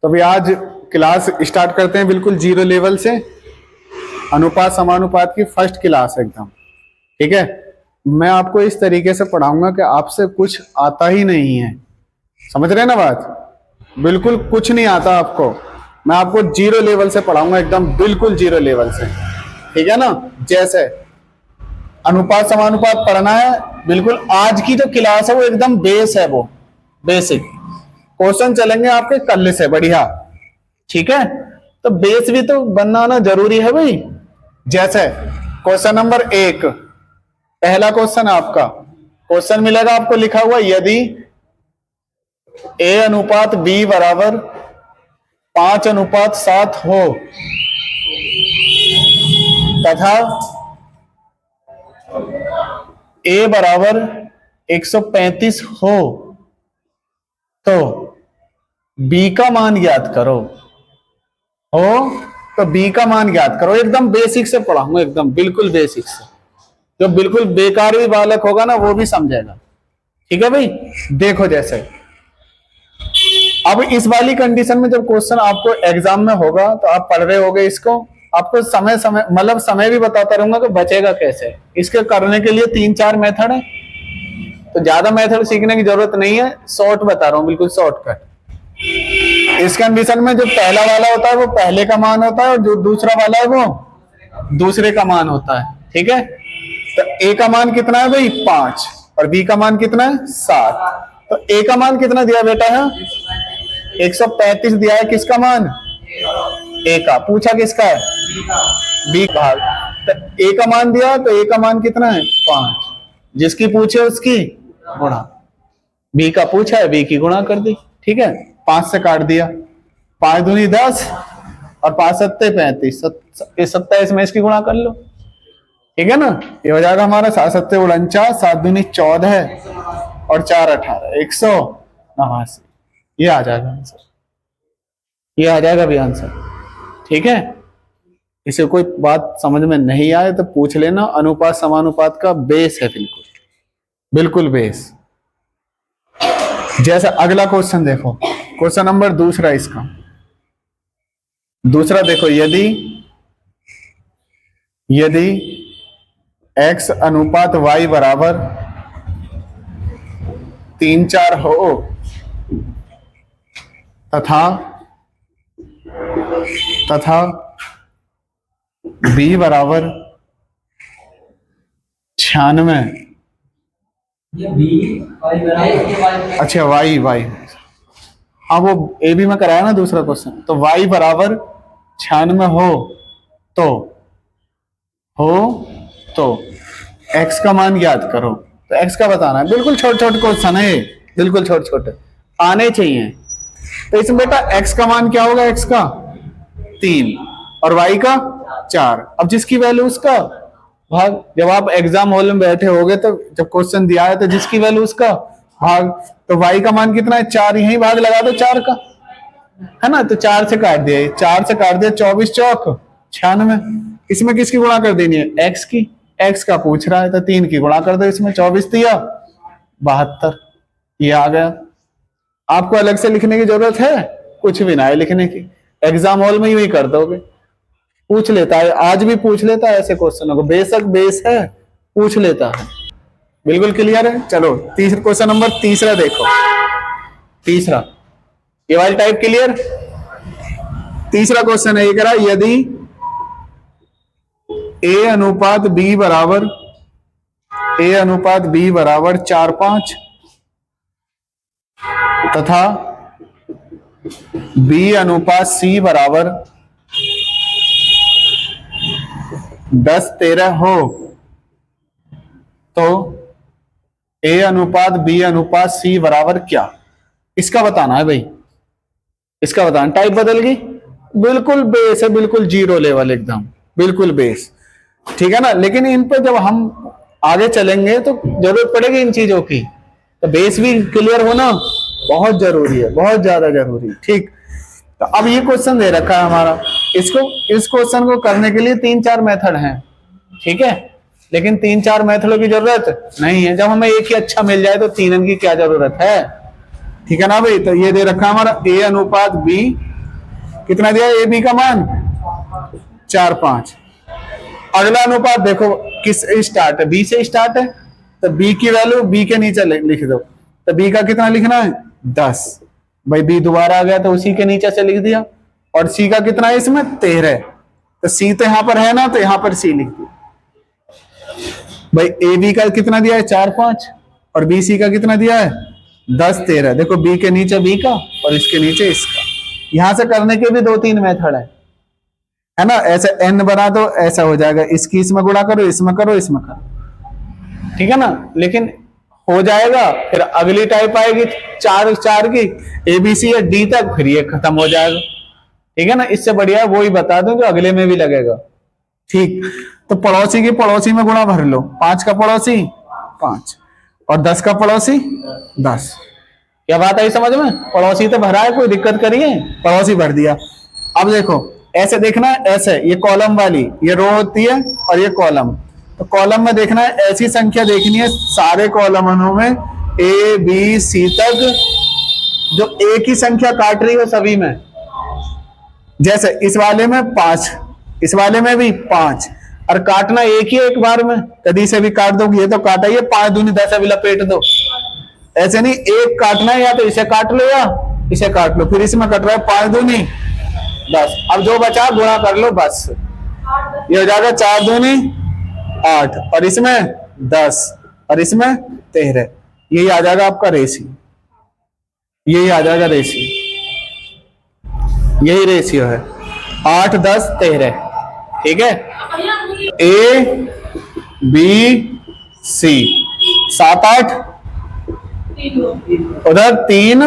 तो अभी आज क्लास स्टार्ट करते हैं बिल्कुल जीरो लेवल से। अनुपात समानुपात की फर्स्ट क्लास एकदम, ठीक है। मैं आपको इस तरीके से पढ़ाऊंगा कि आपसे कुछ आता ही नहीं है, समझ रहे हैं ना बात। बिल्कुल कुछ नहीं आता आपको, मैं आपको जीरो लेवल से पढ़ाऊंगा एकदम बिल्कुल जीरो लेवल से, ठीक है ना। जैसे अनुपात समानुपात पढ़ना है, बिल्कुल आज की जो क्लास है वो एकदम बेस है, वो बेसिक क्वेश्चन चलेंगे आपके कल से बढ़िया, ठीक है। तो बेस भी तो बनाना जरूरी है भाई। जैसे क्वेश्चन नंबर 1, पहला क्वेश्चन आपका, क्वेश्चन मिलेगा आपको लिखा हुआ, यदि A अनुपात B बराबर 5:7 हो तथा A बराबर 135 हो तो B का मान ज्ञात करो। हो तो B का मान ज्ञात करो। एकदम बेसिक से पढ़ाऊंगा, एकदम बिल्कुल बेसिक से, जो बिल्कुल बेकार भी बालक होगा ना वो भी समझेगा, ठीक है भाई। देखो जैसे अब इस वाली कंडीशन में जब क्वेश्चन आपको एग्जाम में होगा तो आप पढ़ रहे होगे इसको, आपको समय समय मतलब समय भी बताता रहूंगा कि बचेगा कैसे। इसके करने के लिए 3-4 मेथड है, तो ज्यादा मेथड सीखने की जरूरत नहीं है, शॉर्ट बता रहा हूं, बिल्कुल शॉर्टकट। इस कंडीशन में जो पहला वाला होता है वो पहले का मान होता है और जो दूसरा वाला है वो दूसरे का मान होता है, ठीक है। तो A का मान कितना है भाई 5 और B का मान कितना है 7। तो A का मान कितना दिया बेटा है 135 दिया है, किसका मान A का, पूछा किसका है B का। तो A का मान दिया तो A का मान कितना है 5, जिसकी पूछे उसकी गुणा, B का पूछा है B की गुणा कर दी, ठीक है। 5 से काट दिया, 5 दूनी 10 और 5 सत्ते 35, 27 में इसकी गुणा कर लो, ठीक है ना। ये हो जाएगा हमारा 7 सत्ते 49, 7 दूनी 14 और 4 18, 189। ये आ जाएगा आंसर, ये आ जाएगा भी आंसर, ठीक है। इसे कोई बात समझ में नहीं आए तो पूछ लेना। अनुपात समानुपात का बेस है, बिल्कुल बिल्कुल बेस। जैसे अगला क्वेश्चन देखो, क्वेश्चन नंबर दूसरा, इसका दूसरा देखो, यदि x अनुपात y बराबर 3-4 हो तथा b बराबर 96, अच्छा y हाँ वो ए बी में कराया ना दूसरा क्वेश्चन। तो y बराबर 96 हो तो x का मान ज्ञात करो। तो x का बताना है, बिल्कुल छोटे छोटे क्वेश्चन है, बिल्कुल छोटे छोटे आने चाहिए। तो इसमें बेटा x का मान क्या होगा, x का 3 और y का 4। अब जिसकी वैल्यू उसका भाग, जब आप एग्जाम हॉल में बैठे होगे तो जब क्वेश्चन दिया है तो जिसकी वैल्यू उसका भाग, तो y का मान कितना है 4, यही भाग लगा दो 4 का, है ना। तो 4 से काट दिया, 4 से काट दिया, 24 चौक 96। इसमें किसकी गुणा कर देनी है, x की, x का पूछ रहा है तो 3 की गुणा कर दो इसमें, 24 दिया 72, ये आ गया। आपको अलग से लिखने की जरूरत है कुछ भी ना है लिखने की, एग्जाम हॉल में यूं ही कर दोगे। पूछ लेता है, आज भी पूछ लेता है ऐसे क्वेश्चनों को, बेशक बेस है पूछ लेता है, बिल्कुल क्लियर है। चलो तीसरा क्वेश्चन नंबर तीसरा देखो, तीसरा ये वाली टाइप क्लियर। तीसरा क्वेश्चन है, ये कह रहा है यदि A अनुपात B बराबर 4-5 तथा B अनुपात C बराबर 10-13 हो तो A अनुपात B अनुपात C बराबर क्या, इसका बताना है भाई, इसका बताना। टाइप बदल गई, बिल्कुल बेस है, बिल्कुल जीरो लेवल एकदम बिल्कुल बेस, ठीक है ना। लेकिन इन पर जब हम आगे चलेंगे तो जरूरत पड़ेगी इन चीजों की, तो बेस भी क्लियर होना बहुत जरूरी है, बहुत ज्यादा जरूरी, ठीक। तो अब ये क्वेश्चन दे रखा है हमारा, इस क्वेश्चन को करने के लिए 3-4 मेथड हैं, ठीक है। लेकिन 3-4 मेथडों की जरूरत नहीं है, जब हमें एक ही अच्छा मिल जाए तो 3 की क्या जरूरत है, ठीक है ना भाई। तो ये दे रखा है हमारा A अनुपात B कितना दिया ए बी का मान 4 5। अगला अनुपात देखो किस स्टार्ट है, बी से स्टार्ट है, तो बी की वैल्यू बी के नीचे लिख दो। तो बी का कितना लिखना है 10, भाई बी दोबारा आ गया तो उसी के नीचे से लिख दिया। और सी का कितना है इसमें 13, तो सी तो यहां पर है ना, तो यहां पर सी लिख दिया। भाई ए बी का कितना दिया है 4 5 और बी सी का कितना दिया है 10 13। देखो बी के नीचे बी का और इसके नीचे इसका। यहां से करने के भी 2-3 मेथड है ना। ऐसे n बना दो, ऐसा हो जाएगा, इसकी इसमें गुणा करो, इसमें करो, इसमें करो, ठीक है ना। लेकिन हो जाएगा, फिर अगली टाइप आएगी 4 4 की ए बी सी या डी तक, फिर ये खत्म हो जाएगा, ठीक है ना। इससे बढ़िया वो ही बता दूं कि अगले में भी लगेगा, ठीक। तो पड़ोसी की पड़ोसी में गुणा भर लो, 5 का पड़ोसी 5 और 10 का पड़ोसी 10। क्या बात आई समझ में? पड़ोसी तो भरा है, कोई दिक्कत करिए, पड़ोसी भर दिया। अब देखो ऐसे देखना है, ऐसे ये कॉलम वाली ये रो होती है और ये कॉलम। तो कॉलम में देखना है, ऐसी संख्या देखनी है सारे कॉलमों में ए बी सी तक जो एक ही संख्या काट रही हो सभी में। जैसे इस वाले में 5, इस वाले में भी 5, और काटना एक ही एक बार में, कभी से भी काट दो। ये तो काटा ही है, 5 दूनी 10 अभी लपेट दो, ऐसे नहीं, एक काटना है, या तो इसे काट लो या इसे काट लो। फिर इसमें कट रहा है 5 दूनी 10, अब जो बचा गुणा कर लो बस। ये हो जाएगा 4 दूनी 8 और इसमें 10 और इसमें 13। यही आ जाएगा आपका रेशियो, यही आ जाएगा रेशियो, यही रेशियो है 8 10 13, ठीक है। ए बी सी 7 8, उधर 3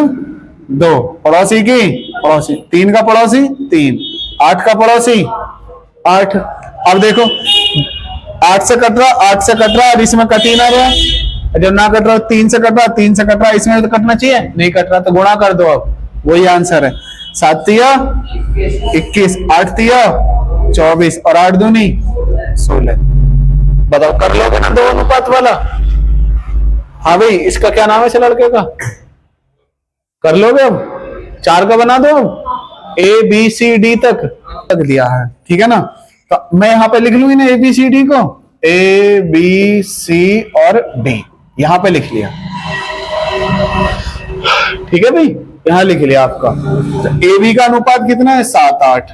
2, पड़ोसी की पड़ोसी, 3 का पड़ोसी 3, 8 का पड़ोसी 8। अब देखो 8 से कट रहा, 8 से कट रहा और इसमें कट ही ना रहा, जब ना कट रहा 3 से कट रहा, 3 से कट रहा, इसमें तो कटना चाहिए, नहीं कट रहा तो गुणा कर दो। अब वही आंसर है, 7 तिया 21, 8 तिया 24 और 8 दूनी 16। बताओ कर लोगे ना 2 अनुपात वाला? हाँ भाई, इसका क्या नाम है इस लड़के का? कर लोगे? अब 4 का बना दो, ए बी सी डी तक दिया है, ठीक है ना। तो मैं यहां पे लिख लूंगी ना ए बी सी डी को, ए बी सी और डी यहां पे लिख लिया, ठीक है भाई, यहां लिख लिया आपका। तो ए बी का अनुपात कितना है 7 8,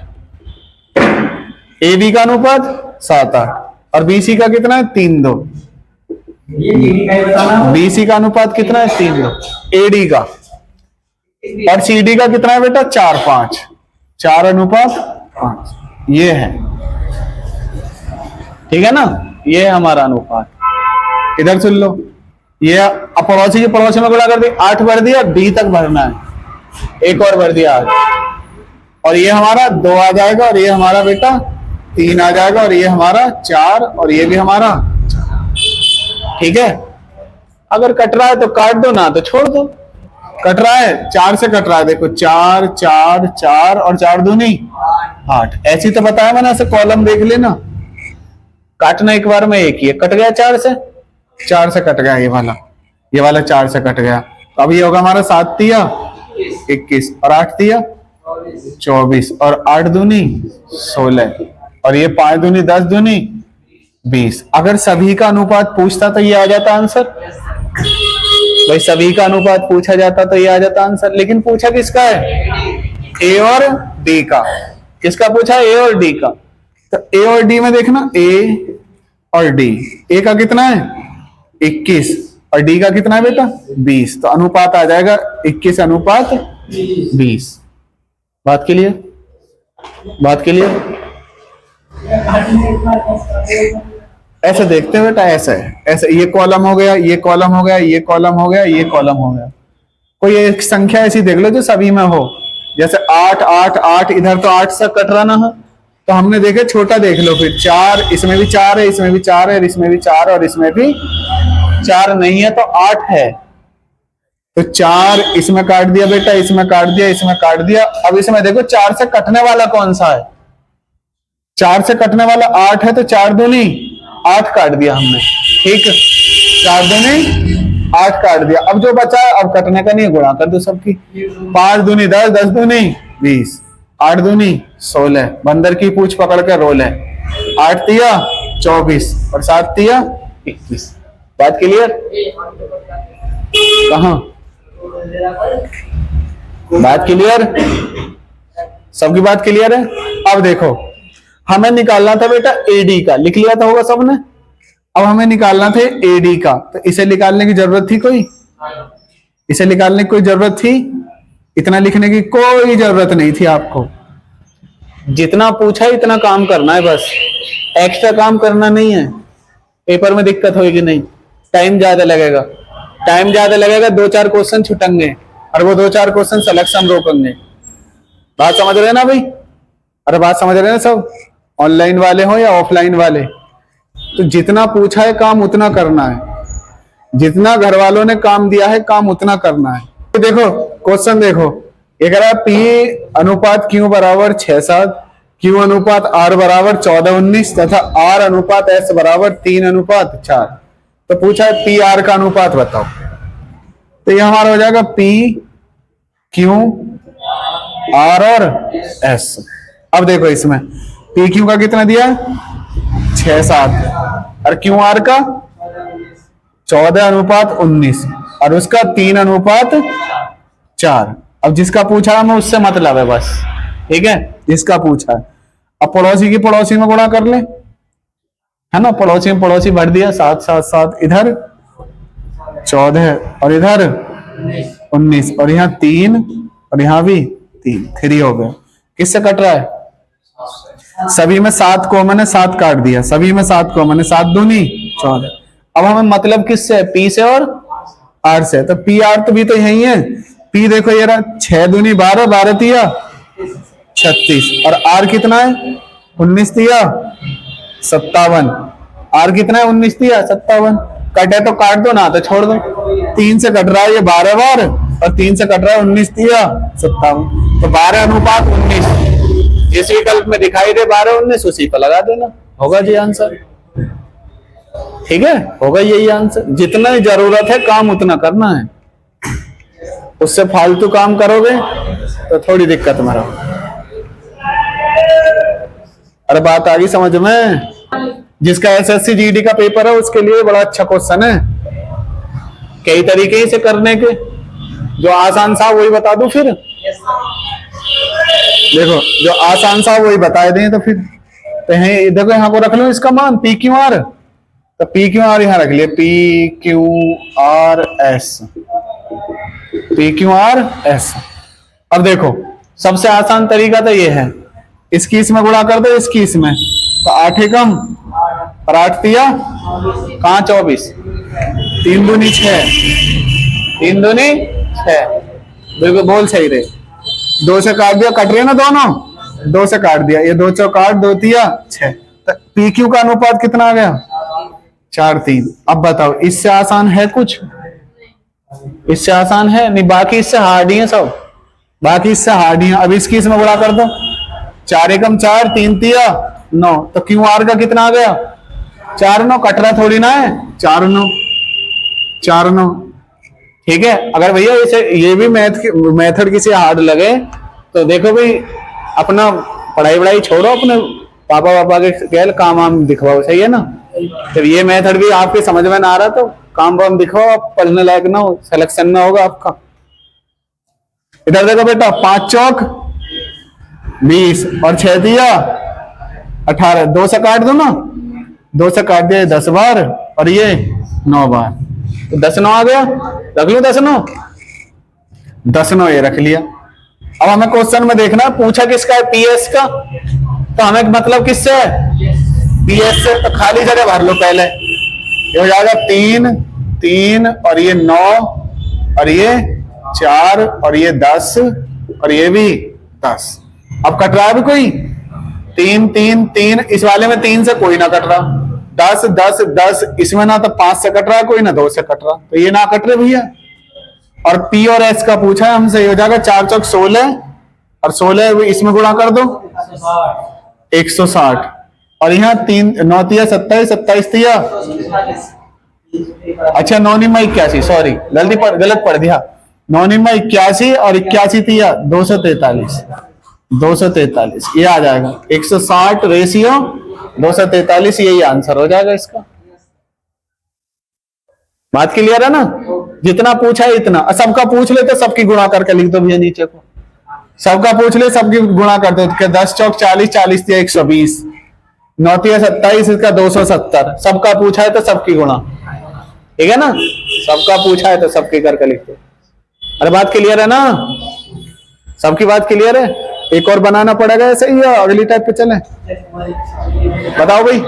ए बी का अनुपात 7 8 और बी सी का कितना है 3 2। बी सी का अनुपात कितना है 3 2, ए डी का, और सी डी का कितना है बेटा 4 5, 4 अनुपात 5, ये है, ठीक है ना। ये है हमारा अनुपात। इधर सुन लो, ये पड़ोसी के पड़ोसी में गुणा कर दी, 8 भर दिया, बी तक भरना है, एक और भर दिया 8, और ये हमारा 2 आ जाएगा, और ये हमारा बेटा 3 आ जाएगा, और ये हमारा 4, और ये भी हमारा 4, ठीक है। अगर कट रहा है तो काट दो, ना तो छोड़ दो। कट रहा है 4 से कट रहा है, देखो 4 4 4 और 4 दूनी 8, ऐसी तो बताया मैंने, ऐसे कॉलम देख लेना। काटना एक बार में एक ही है, कट गया 4 से, 4 से कट गया ये वाला 4 से कट गया। तो अब ये होगा हमारा 7 तिया 21 और 8 तिया 24 और 8 दूनी 16 और ये 5 दूनी 10 दूनी 20। अगर सभी का अनुपात पूछता तो ये आ जाता आंसर, भाई सभी का अनुपात पूछा जाता तो ये आ जाता आंसर। लेकिन पूछा किसका है? ए और डी का। किसका पूछा? ए और डी का। तो ए और डी में देखना, ए और डी, ए का कितना है 21 और डी का कितना है बेटा 20, तो अनुपात आ जाएगा 21 अनुपात 20। बात के लिए, बात के लिए ऐसे देखते हैं बेटा, ऐसे ऐसे ये कॉलम हो गया, ये कॉलम हो गया, ये कॉलम हो गया, ये कॉलम हो गया। कोई एक संख्या ऐसी देख लो जो सभी में हो, जैसे 8 8 8, इधर तो 8 से कट रहा ना है, तो हमने देखे छोटा देख लो, फिर 4, इसमें भी 4 है, इसमें भी 4 है, इसमें भी 4 और इसमें भी 4 नहीं है तो 8 है, तो 4 इसमें काट दिया बेटा, इसमें काट दिया, इसमें काट दिया। अब इसमें देखो 4 से कटने वाला कौन सा है? 4 से कटने वाला 8 है, तो 4 दूनी 8 काट दिया हमने, ठीक, 4 दूनी 8 काट दिया। अब जो बचा अब कटने का नहीं, गुणा कर दो सबकी, 5 दूनी 10, 10 दूनी 20, 8 दूनी 16, बंदर की पूंछ पकड़ के रोल है। 8 तिया 24 और 7 तिया 21। बात क्लियर? कहाँ बात क्लियर? सबकी बात क्लियर है? अब देखो, हमें निकालना था बेटा एडी का, लिख लिया था होगा सबने। अब हमें निकालना था एडी का, तो इसे निकालने की जरूरत थी कोई? इसे निकालने की कोई जरूरत थी? इतना लिखने की कोई जरूरत नहीं थी आपको। जितना पूछा इतना काम करना है बस, एक्स्ट्रा काम करना नहीं है। पेपर में दिक्कत होगी नहीं, टाइम ज्यादा लगेगा। टाइम ज्यादा लगेगा, 2-4 क्वेश्चन छुटेंगे और वो 2-4 क्वेश्चन सिलेक्शन रोकेंगे। बात समझ रहे हैं ना भाई? अरे बात समझ रहे हैं ना सब, ऑनलाइन वाले हो या ऑफलाइन वाले? तो जितना पूछा है काम उतना करना है, जितना घर वालों ने काम दिया है काम उतना करना है। तो देखो क्वेश्चन देखो, ये कह रहा है P अनुपात Q बराबर 6-7, Q अनुपात R बराबर 14-19 तथा R अनुपात S बराबर 3:4। तो पूछा है P R का अनुपात बताओ। तो यह हमारा हो जाएगा P Q R और S। अब देखो इसमें P Q का कितना दिया है 6-7 और Q R का 14:19 और उसका 3:4। अब जिसका पूछा हमें उससे मतलब है बस, ठीक है, जिसका पूछा है। अब पड़ोसी की पड़ोसी में गुणा कर ले, है ना, पड़ोसी में पड़ोसी भर दिया, 7-7-7, इधर 14 और इधर 19 और यहाँ 3 और यहाँ भी 3 हो गए। किससे कट रहा है? सभी में 7 कॉमन है, 7 काट दिया, सभी में 7 कॉमन है, 7 दूनी 14। अब हमें मतलब किससे है? P से और R से। तो P R तो भी तो यही है। P देखो ये रहा 6 दूनी 12, 12 तिया 36 और R कितना है 19 तिया 57। R कितना है 19 तिया 57। कटे तो काट दो, ना तो छोड़ दो। 3 से कट रहा है ये 12 बार और 3 से कट रहा है 19 तिया 57। तो 12:19 जिस विकल्प में दिखाई दे 12-19 उसी पर लगा देना, होगा जी आंसर। ठीक है, होगा यही आंसर। जितना जरूरत है काम उतना करना है, उससे फालतू काम करोगे तो थोड़ी दिक्कत में रहो। अरे बात आ गई समझ में? जिसका SSC GD का पेपर है उसके लिए बड़ा अच्छा क्वेश्चन है। कई तरीके से करने के, जो आसान सा वही बता दूं फिर। देखो जो आसान सा वही बता दें तो फिर देखो यहाँ को रख लो इसका मान PQR। तो PQR यहाँ रख लिया, PQRS, PQRS। अब देखो सबसे आसान तरीका तो ये है, इसकी इसमें गुणा कर दो, इसकी इसमें, तो 8 एकम और 8 तिया कहाँ 24, 3 दूनी 6, 3 दूनी 6, बिल्कुल बोल सही रहे। 2 से काट दिया, कट रहे ना दोनों, 2 से काट दिया, ये 2 चौक 8, 2 तिया 6। तो PQ का अनुपात कितना आ गया 4-3। अब बताओ इससे आसान है कुछ? इससे आसान है नहीं, बाकी इससे हार्ड ही है सब, बाकी इससे हार्ड ही है। अब इसकी इसमें गुणा कर दो, 4 एकम 4, 3 तिया 9। तो QR का कितना आ गया 4-9, कटरा थोड़ी ना है, 4-9, 4-9। ठीक है, अगर भैया इसे ये भी मेथड किसी हार्ड लगे तो देखो भाई अपना पढ़ाई छोड़ो, अपने पापा के गैल काम वाम दिखवाओ, सही है ना। जब ये मेथड भी आपके समझ में ना आ रहा तो काम वाम दिखाओ, आप पढ़ने लायक ना हो, सिलेक्शन ना होगा आपका। इधर देखो बेटा, 5 चौक 20 और 6 दिया 18, 2 से काट दो ना, 2 से काट दिया 10 बार और ये 9 बार, तो 10-9 आ गया। रख लो 10-9, 10-9 ये रख लिया। अब हमें क्वेश्चन में देखना है पूछा किसका है, PS का, तो हमें मतलब किससे है PS से। तो खाली जगह भर लो पहले, ये हो जाएगा 3 और ये 9 और ये 4 और ये 10 और ये भी 10। अब कट रहा है भी कोई 3, इस वाले में 3 से कोई ना कट रहा, 10 इसमें ना तो 5 से कट रहा है कोई, ना 2 से कट रहा, तो ये ना कट रहे भैया। और P और S का पूछा है हमसे, ये हो जाएगा 4 चौक 16 और 16 इसमें गुणा कर दो 160 और यहाँ 9 तिया 27, 27 तिया, अच्छा 9 निम्मा 81, सॉरी गलत पढ़ दिया, 9 निम्मा 81 और 81 तिया 243। 243 ये आ जाएगा। 160 रेशियो 243, यही आंसर हो जाएगा इसका। बात क्लियर है ना? जितना पूछा है इतना, सबका पूछ ले तो सबकी गुणा करके लिख दो भैया नीचे को। सबका पूछ ले सबकी गुणा कर दो। 10 चौक 40, 40 दिया 120, 9 तिया 27, इसका 270। सबका पूछा है तो सबकी गुणा, ठीक है ना? सबका पूछा है तो सबकी करके लिख दो। अरे बात क्लियर है ना? सबकी बात क्लियर है? एक और बनाना पड़ेगा ऐसे ही, या अगली टाइप पे चले? बताओ भाई।